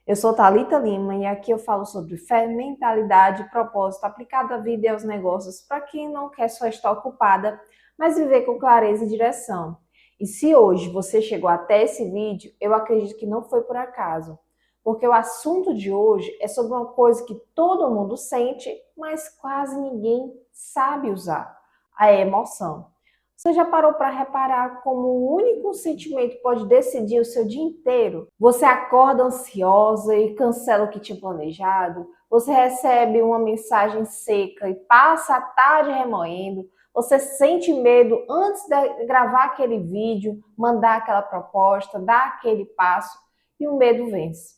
Eu sou Thalita Lima e aqui eu falo sobre fé, mentalidade e propósito aplicado à vida e aos negócios para quem não quer só estar ocupada, mas viver com clareza e direção. E se hoje você chegou até esse vídeo, eu acredito que não foi por acaso, porque o assunto de hoje é sobre uma coisa que todo mundo sente, mas quase ninguém sabe usar: a emoção. Você já parou para reparar como o único sentimento pode decidir o seu dia inteiro? Você acorda ansiosa e cancela o que tinha planejado, você recebe uma mensagem seca e passa a tarde remoendo, você sente medo antes de gravar aquele vídeo, mandar aquela proposta, dar aquele passo e o medo vence.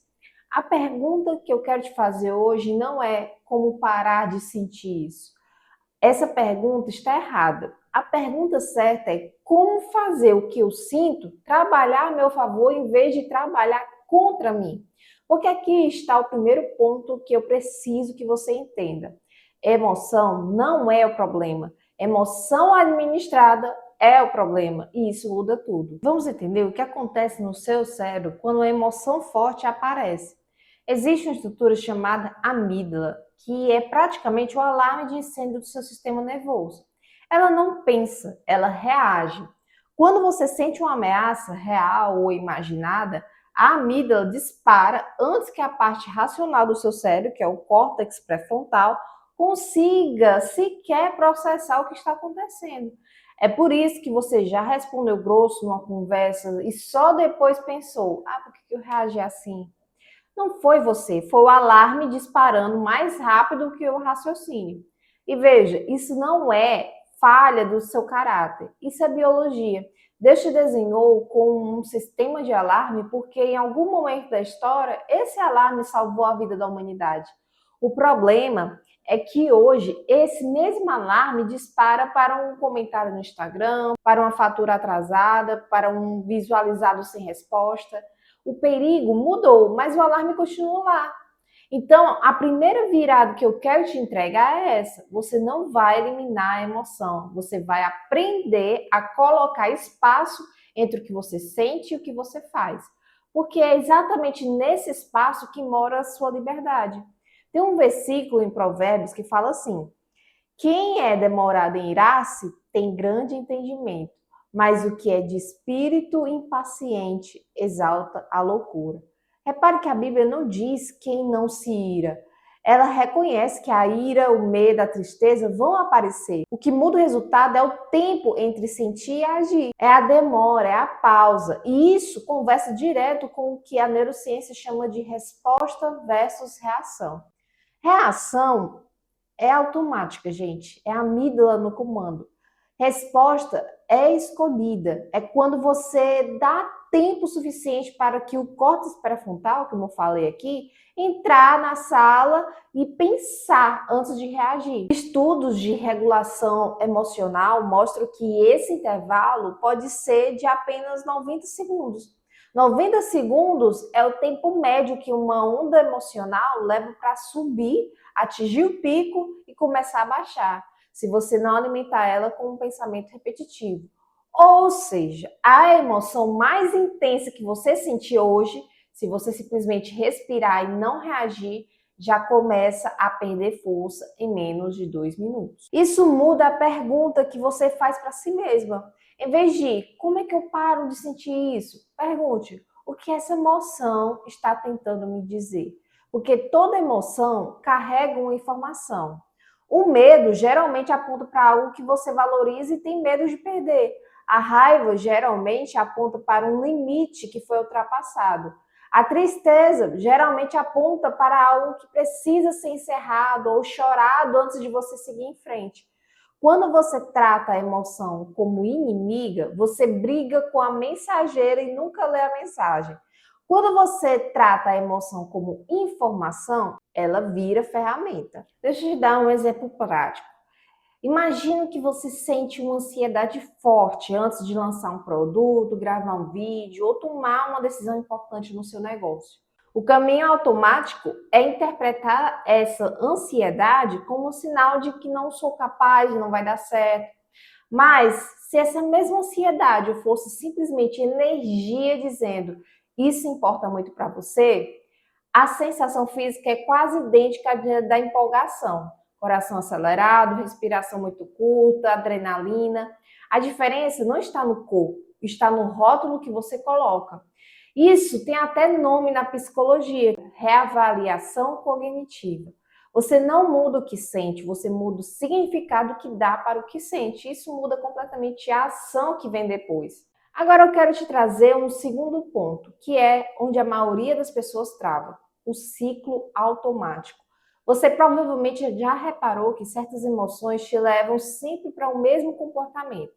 A pergunta que eu quero te fazer hoje não é como parar de sentir isso. Essa pergunta está errada. A pergunta certa é como fazer o que eu sinto trabalhar a meu favor em vez de trabalhar contra mim. Porque aqui está o primeiro ponto que eu preciso que você entenda. Emoção não é o problema. Emoção administrada é o problema e isso muda tudo. Vamos entender o que acontece no seu cérebro quando uma emoção forte aparece. Existe uma estrutura chamada amígdala, que é praticamente o alarme de incêndio do seu sistema nervoso. Ela não pensa, ela reage. Quando você sente uma ameaça real ou imaginada, a amígdala dispara antes que a parte racional do seu cérebro, que é o córtex pré-frontal, consiga sequer processar o que está acontecendo. É por isso que você já respondeu grosso numa conversa e só depois pensou: por que eu reagi assim? Não foi você, foi o alarme disparando mais rápido que o raciocínio. E veja, isso não é falha do seu caráter, isso é biologia. Deus te desenhou com um sistema de alarme porque em algum momento da história esse alarme salvou a vida da humanidade. O problema é que hoje esse mesmo alarme dispara para um comentário no Instagram, para uma fatura atrasada, para um visualizado sem resposta. O perigo mudou, mas o alarme continua lá. Então, a primeira virada que eu quero te entregar é essa: você não vai eliminar a emoção, você vai aprender a colocar espaço entre o que você sente e o que você faz. Porque é exatamente nesse espaço que mora a sua liberdade. Tem um versículo em Provérbios que fala assim: quem é demorado em irar-se tem grande entendimento, mas o que é de espírito impaciente exalta a loucura. Repare que a Bíblia não diz quem não se ira. Ela reconhece que a ira, o medo, a tristeza vão aparecer. O que muda o resultado é o tempo entre sentir e agir. É a demora, é a pausa. E isso conversa direto com o que a neurociência chama de resposta versus reação. Reação é automática, gente. É a amígdala no comando. Resposta é escolhida. É quando você dá tempo suficiente para que o córtex pré-frontal, como eu falei aqui, entrar na sala e pensar antes de reagir. Estudos de regulação emocional mostram que esse intervalo pode ser de apenas 90 segundos. 90 segundos é o tempo médio que uma onda emocional leva para subir, atingir o pico e começar a baixar, se você não alimentar ela com um pensamento repetitivo. Ou seja, a emoção mais intensa que você sentir hoje, se você simplesmente respirar e não reagir, já começa a perder força em menos de 2 minutos. Isso muda a pergunta que você faz para si mesma. Em vez de como é que eu paro de sentir isso? Pergunte: o que essa emoção está tentando me dizer? Porque toda emoção carrega uma informação. O medo geralmente aponta para algo que você valoriza e tem medo de perder. A raiva geralmente aponta para um limite que foi ultrapassado. A tristeza geralmente aponta para algo que precisa ser encerrado ou chorado antes de você seguir em frente. Quando você trata a emoção como inimiga, você briga com a mensageira e nunca lê a mensagem. Quando você trata a emoção como informação, ela vira ferramenta. Deixa eu te dar um exemplo prático. Imagina que você sente uma ansiedade forte antes de lançar um produto, gravar um vídeo ou tomar uma decisão importante no seu negócio. O caminho automático é interpretar essa ansiedade como um sinal de que não sou capaz, não vai dar certo. Mas se essa mesma ansiedade fosse simplesmente energia dizendo isso importa muito para você, A sensação física é quase idêntica à da empolgação. Coração acelerado, respiração muito curta, adrenalina. A diferença não está no corpo, está no rótulo que você coloca. Isso tem até nome na psicologia, reavaliação cognitiva. Você não muda o que sente, você muda o significado que dá para o que sente. Isso muda completamente a ação que vem depois. Agora eu quero te trazer um segundo ponto, que é onde a maioria das pessoas trava, o ciclo automático. Você provavelmente já reparou que certas emoções te levam sempre para o mesmo comportamento.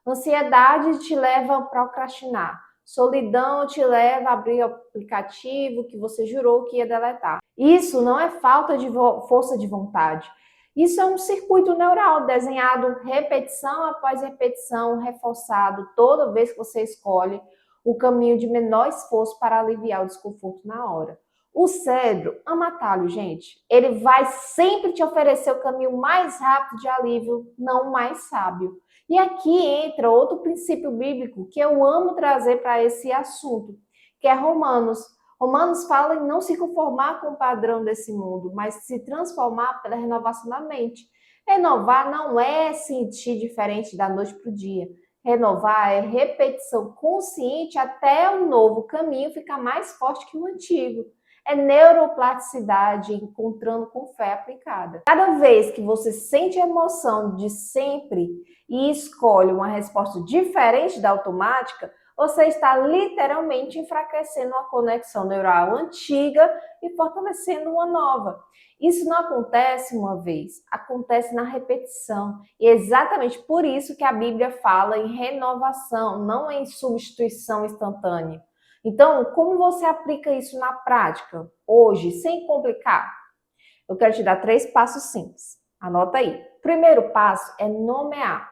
Ansiedade te leva a procrastinar. Solidão te leva a abrir o aplicativo que você jurou que ia deletar. Isso não é falta de força de vontade. Isso é um circuito neural desenhado repetição após repetição, reforçado toda vez que você escolhe o caminho de menor esforço para aliviar o desconforto na hora. O cérebro ama atalho, gente. Ele vai sempre te oferecer o caminho mais rápido de alívio, não o mais sábio. E aqui entra outro princípio bíblico que eu amo trazer para esse assunto, que é Romanos. Romanos fala em não se conformar com o padrão desse mundo, mas se transformar pela renovação da mente. Renovar não é sentir diferente da noite para o dia. Renovar é repetição consciente até o novo caminho ficar mais forte que o antigo. É neuroplasticidade encontrando com fé aplicada. Cada vez que você sente a emoção de sempre e escolhe uma resposta diferente da automática, você está literalmente enfraquecendo uma conexão neural antiga e fortalecendo uma nova. Isso não acontece uma vez, acontece na repetição. E é exatamente por isso que a Bíblia fala em renovação, não em substituição instantânea. Então, como você aplica isso na prática, hoje, sem complicar? Eu quero te dar 3 passos simples. Anota aí. Primeiro passo é nomear.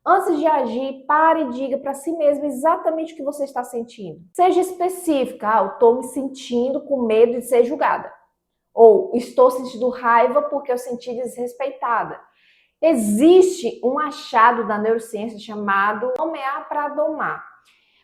Antes de agir, pare e diga para si mesmo exatamente o que você está sentindo. Seja específica. Eu estou me sentindo com medo de ser julgada. Ou estou sentindo raiva porque eu senti desrespeitada. Existe um achado da neurociência chamado nomear para domar.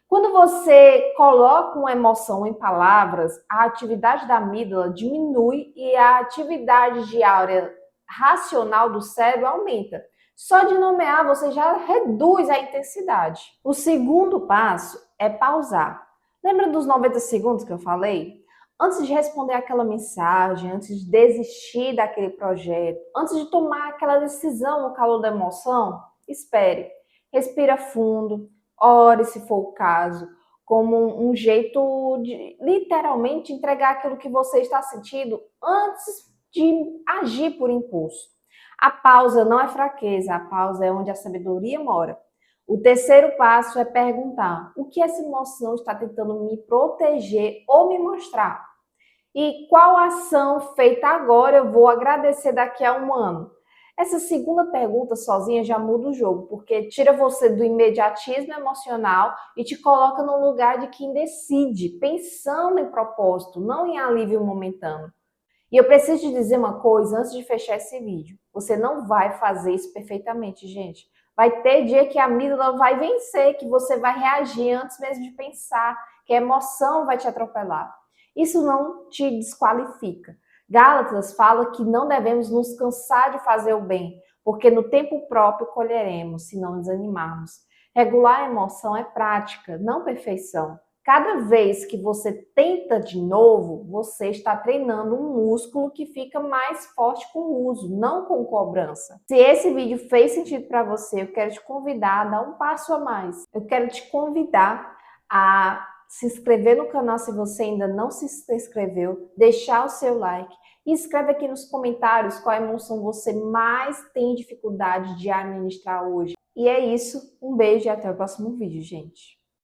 Quando você coloca uma emoção em palavras, a atividade da amígdala diminui e a atividade de área racional do cérebro aumenta. Só de nomear você já reduz a intensidade. O segundo passo é pausar. Lembra dos 90 segundos que eu falei? Antes de responder aquela mensagem, antes de desistir daquele projeto, antes de tomar aquela decisão no calor da emoção, espere. Respira fundo. Ore, se for o caso, como um jeito de literalmente entregar aquilo que você está sentindo antes de agir por impulso. A pausa não é fraqueza, a pausa é onde a sabedoria mora. O terceiro passo é perguntar: o que essa emoção está tentando me proteger ou me mostrar? E qual ação feita agora eu vou agradecer daqui a um ano? Essa segunda pergunta sozinha já muda o jogo, porque tira você do imediatismo emocional e te coloca no lugar de quem decide, pensando em propósito, não em alívio momentâneo. E eu preciso te dizer uma coisa antes de fechar esse vídeo. Você não vai fazer isso perfeitamente, gente. Vai ter dia que a amígdala vai vencer, que você vai reagir antes mesmo de pensar, que a emoção vai te atropelar. Isso não te desqualifica. Gálatas fala que não devemos nos cansar de fazer o bem, porque no tempo próprio colheremos, se não desanimarmos. Regular a emoção é prática, não perfeição. Cada vez que você tenta de novo, você está treinando um músculo que fica mais forte com o uso, não com cobrança. Se esse vídeo fez sentido para você, eu quero te convidar a dar um passo a mais. Eu quero te convidar a se inscrever no canal se você ainda não se inscreveu, deixar o seu like e escreve aqui nos comentários qual emoção você mais tem dificuldade de administrar hoje. E é isso, um beijo e até o próximo vídeo, gente.